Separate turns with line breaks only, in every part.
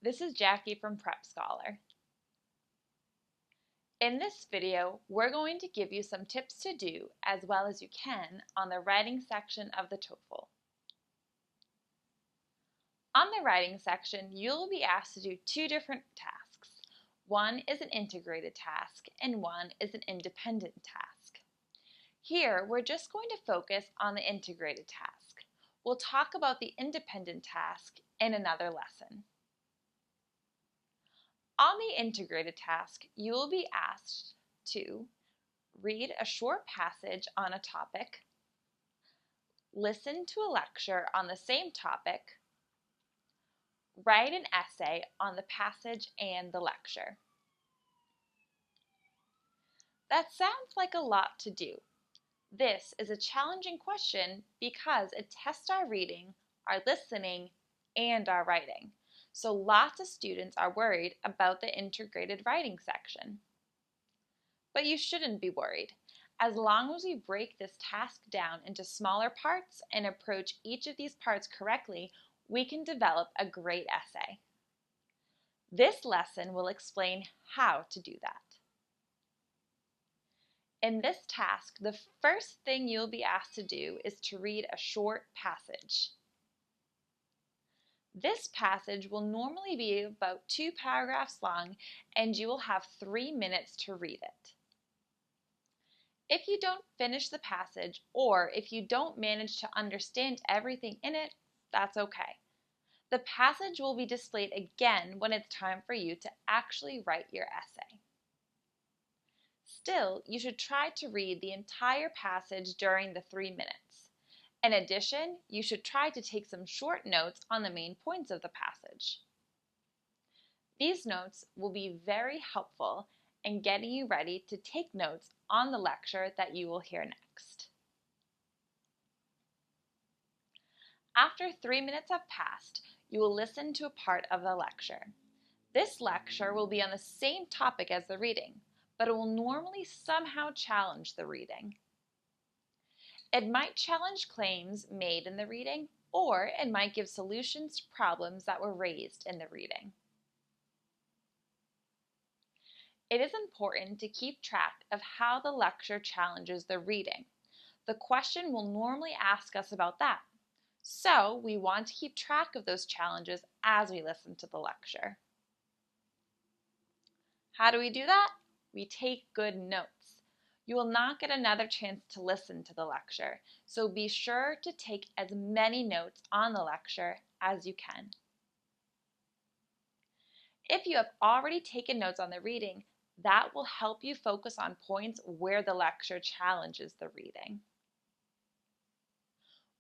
This is Jackie from Prep Scholar. In this video, we're going to give you some tips to do as well as you can on the writing section of the TOEFL. On the writing section, you'll be asked to do two different tasks. One is an integrated task and one is an independent task. Here, we're just going to focus on the integrated task. We'll talk about the independent task in another lesson. On the integrated task, you will be asked to read a short passage on a topic, listen to a lecture on the same topic, write an essay on the passage and the lecture. That sounds like a lot to do. This is a challenging question because it tests our reading, our listening, and our writing. So lots of students are worried about the integrated writing section. But you shouldn't be worried. As long as we break this task down into smaller parts and approach each of these parts correctly, we can develop a great essay. This lesson will explain how to do that. In this task, the first thing you'll be asked to do is to read a short passage. This passage will normally be about 2 paragraphs long, and you will have 3 minutes to read it. If you don't finish the passage, or if you don't manage to understand everything in it, that's okay. The passage will be displayed again when it's time for you to actually write your essay. Still, you should try to read the entire passage during the 3 minutes. In addition, you should try to take some short notes on the main points of the passage. These notes will be very helpful in getting you ready to take notes on the lecture that you will hear next. After 3 minutes have passed, you will listen to a part of the lecture. This lecture will be on the same topic as the reading, but it will normally somehow challenge the reading. It might challenge claims made in the reading, or it might give solutions to problems that were raised in the reading. It is important to keep track of how the lecture challenges the reading. The question will normally ask us about that, so we want to keep track of those challenges as we listen to the lecture. How do we do that? We take good notes. You will not get another chance to listen to the lecture, so be sure to take as many notes on the lecture as you can. If you have already taken notes on the reading, that will help you focus on points where the lecture challenges the reading.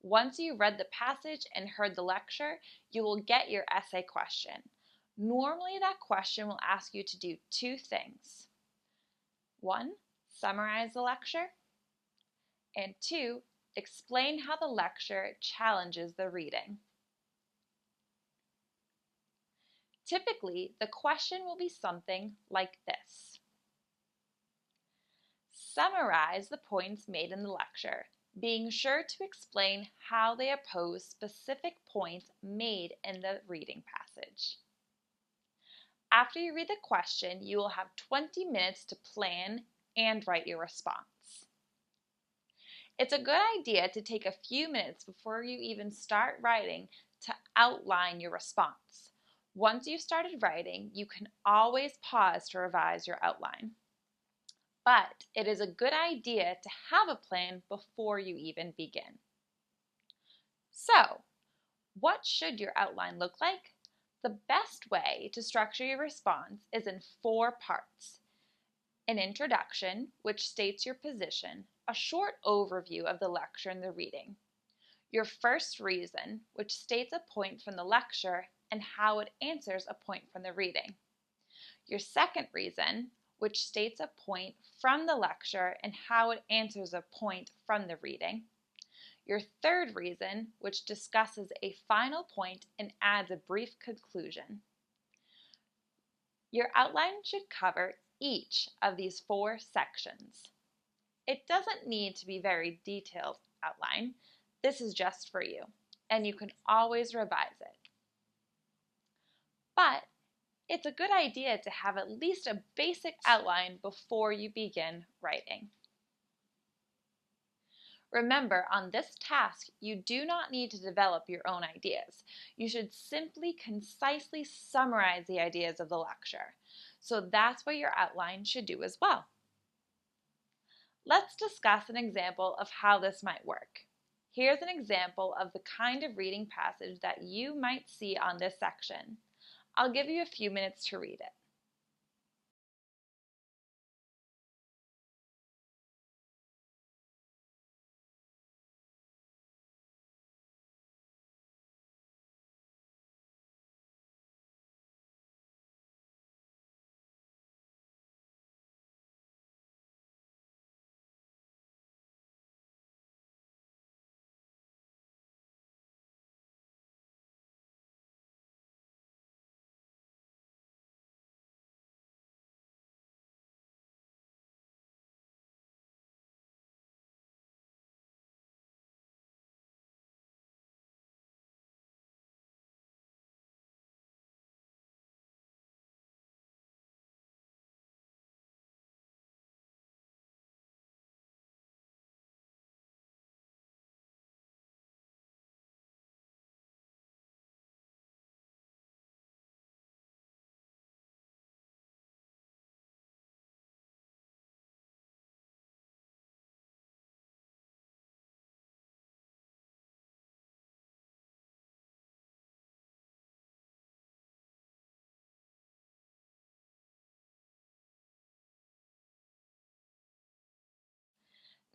Once you read the passage and heard the lecture, you will get your essay question. Normally, that question will ask you to do 2 things. 1, summarize the lecture, and 2, explain how the lecture challenges the reading. Typically, the question will be something like this. Summarize the points made in the lecture, being sure to explain how they oppose specific points made in the reading passage. After you read the question, you will have 20 minutes to plan and write your response. It's a good idea to take a few minutes before you even start writing to outline your response. Once you've started writing, you can always pause to revise your outline. But it is a good idea to have a plan before you even begin. So, what should your outline look like? The best way to structure your response is in 4 parts. An introduction, which states your position, a short overview of the lecture and the reading. Your first reason, which states a point from the lecture and how it answers a point from the reading. Your second reason, which states a point from the lecture and how it answers a point from the reading. Your third reason, which discusses a final point and adds a brief conclusion. Your outline should cover each of these 4 sections. It doesn't need to be very detailed outline. This is just for you, and you can always revise it. But it's a good idea to have at least a basic outline before you begin writing. Remember, on this task, you do not need to develop your own ideas. You should simply concisely summarize the ideas of the lecture. So that's what your outline should do as well. Let's discuss an example of how this might work. Here's an example of the kind of reading passage that you might see on this section. I'll give you a few minutes to read it.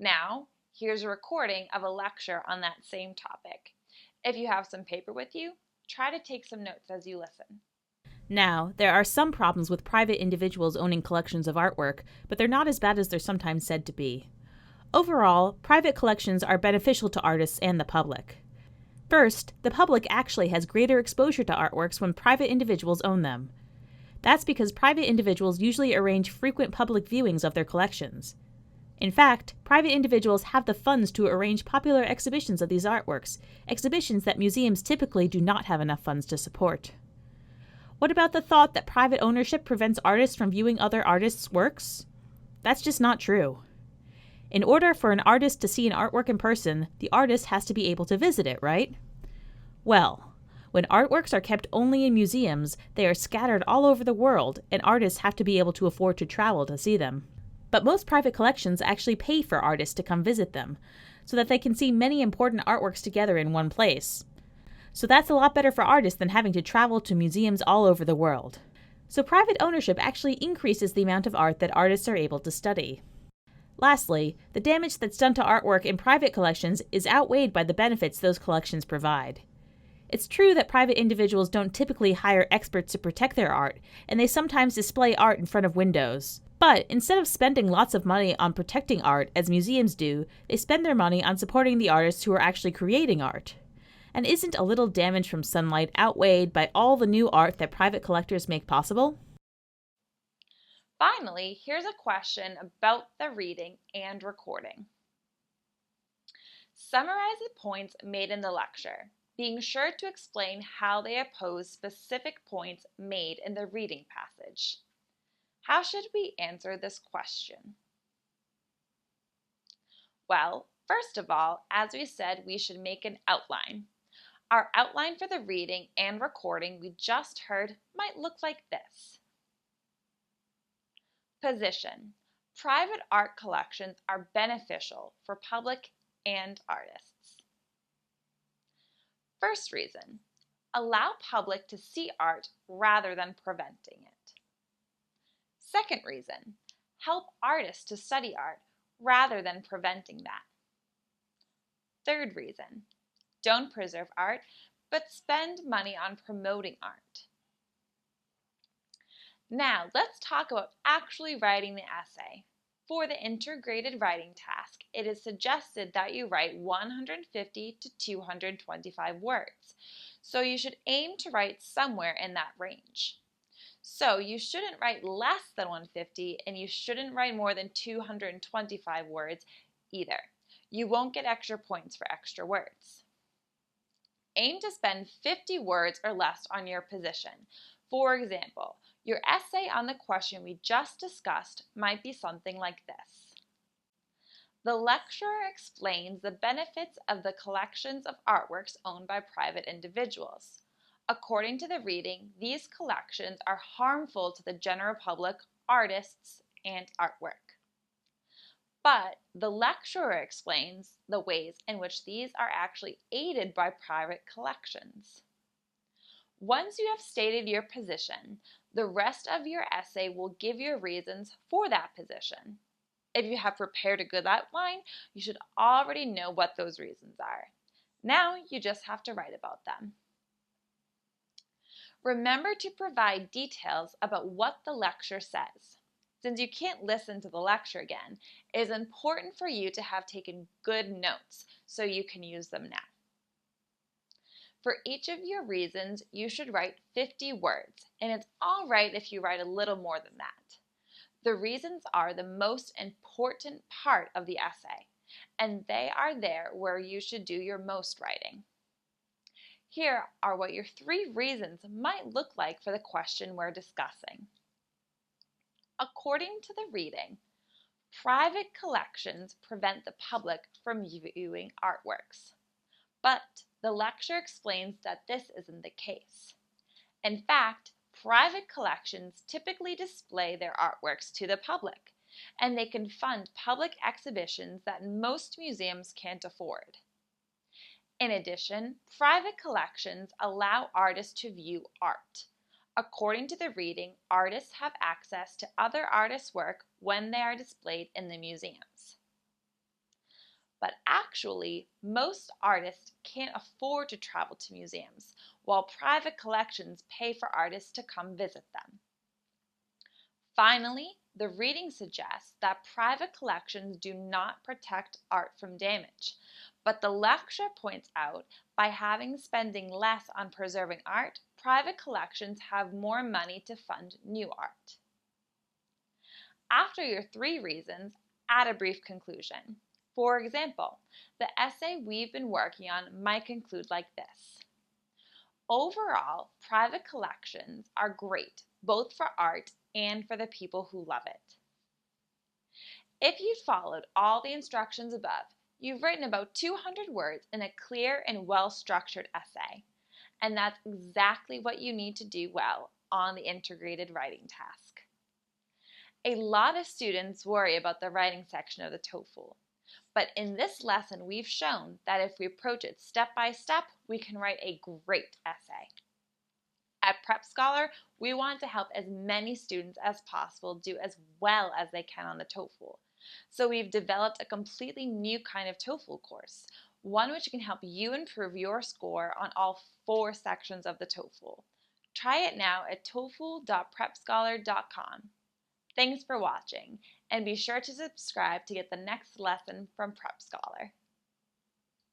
Now, here's a recording of a lecture on that same topic. If you have some paper with you, try to take some notes as you listen.
Now, there are some problems with private individuals owning collections of artwork, but they're not as bad as they're sometimes said to be. Overall, private collections are beneficial to artists and the public. First, the public actually has greater exposure to artworks when private individuals own them. That's because private individuals usually arrange frequent public viewings of their collections. In fact, private individuals have the funds to arrange popular exhibitions of these artworks, exhibitions that museums typically do not have enough funds to support. What about the thought that private ownership prevents artists from viewing other artists' works? That's just not true. In order for an artist to see an artwork in person, the artist has to be able to visit it, right? Well, when artworks are kept only in museums, they are scattered all over the world, and artists have to be able to afford to travel to see them. But most private collections actually pay for artists to come visit them, so that they can see many important artworks together in one place. So that's a lot better for artists than having to travel to museums all over the world. So private ownership actually increases the amount of art that artists are able to study. Lastly, the damage that's done to artwork in private collections is outweighed by the benefits those collections provide. It's true that private individuals don't typically hire experts to protect their art, and they sometimes display art in front of windows. But instead of spending lots of money on protecting art, as museums do, they spend their money on supporting the artists who are actually creating art. And isn't a little damage from sunlight outweighed by all the new art that private collectors make possible?
Finally, here's a question about the reading and recording. Summarize the points made in the lecture, being sure to explain how they oppose specific points made in the reading passage. How should we answer this question? Well, first of all, as we said, we should make an outline. Our outline for the reading and recording we just heard might look like this. Position. Private art collections are beneficial for public and artists. First reason, allow public to see art rather than preventing it. Second reason, help artists to study art rather than preventing that. Third reason, don't preserve art, but spend money on promoting art. Now, let's talk about actually writing the essay. For the integrated writing task, it is suggested that you write 150 to 225 words. So you should aim to write somewhere in that range. So you shouldn't write less than 150 and you shouldn't write more than 225 words either. You won't get extra points for extra words. Aim to spend 50 words or less on your position. For example, your essay on the question we just discussed might be something like this. The lecturer explains the benefits of the collections of artworks owned by private individuals. According to the reading, these collections are harmful to the general public, artists, and artwork. But the lecturer explains the ways in which these are actually aided by private collections. Once you have stated your position, the rest of your essay will give your reasons for that position. If you have prepared a good outline, you should already know what those reasons are. Now you just have to write about them. Remember to provide details about what the lecture says. Since you can't listen to the lecture again, it is important for you to have taken good notes so you can use them now. For each of your reasons, you should write 50 words, and it's all right if you write a little more than that. The reasons are the most important part of the essay, and they are there where you should do your most writing. Here are what your 3 reasons might look like for the question we're discussing. According to the reading, private collections prevent the public from viewing artworks. But the lecturer explains that this isn't the case. In fact, private collections typically display their artworks to the public, and they can fund public exhibitions that most museums can't afford. In addition, private collections allow artists to view art. According to the reading, artists have access to other artists' work when they are displayed in the museums. But actually, most artists can't afford to travel to museums, while private collections pay for artists to come visit them. Finally, the reading suggests that private collections do not protect art from damage, but the lecturer points out by spending less on preserving art, private collections have more money to fund new art. After your 3 reasons, add a brief conclusion. For example, the essay we've been working on might conclude like this. Overall, private collections are great, both for art and for the people who love it. If you followed all the instructions above, you've written about 200 words in a clear and well-structured essay. And that's exactly what you need to do well on the integrated writing task. A lot of students worry about the writing section of the TOEFL. But in this lesson, we've shown that if we approach it step by step, we can write a great essay. At Prep Scholar, we want to help as many students as possible do as well as they can on the TOEFL. So we've developed a completely new kind of TOEFL course, one which can help you improve your score on all 4 sections of the TOEFL. Try it now at toefl.prepscholar.com. Thanks for watching, and be sure to subscribe to get the next lesson from Prep Scholar.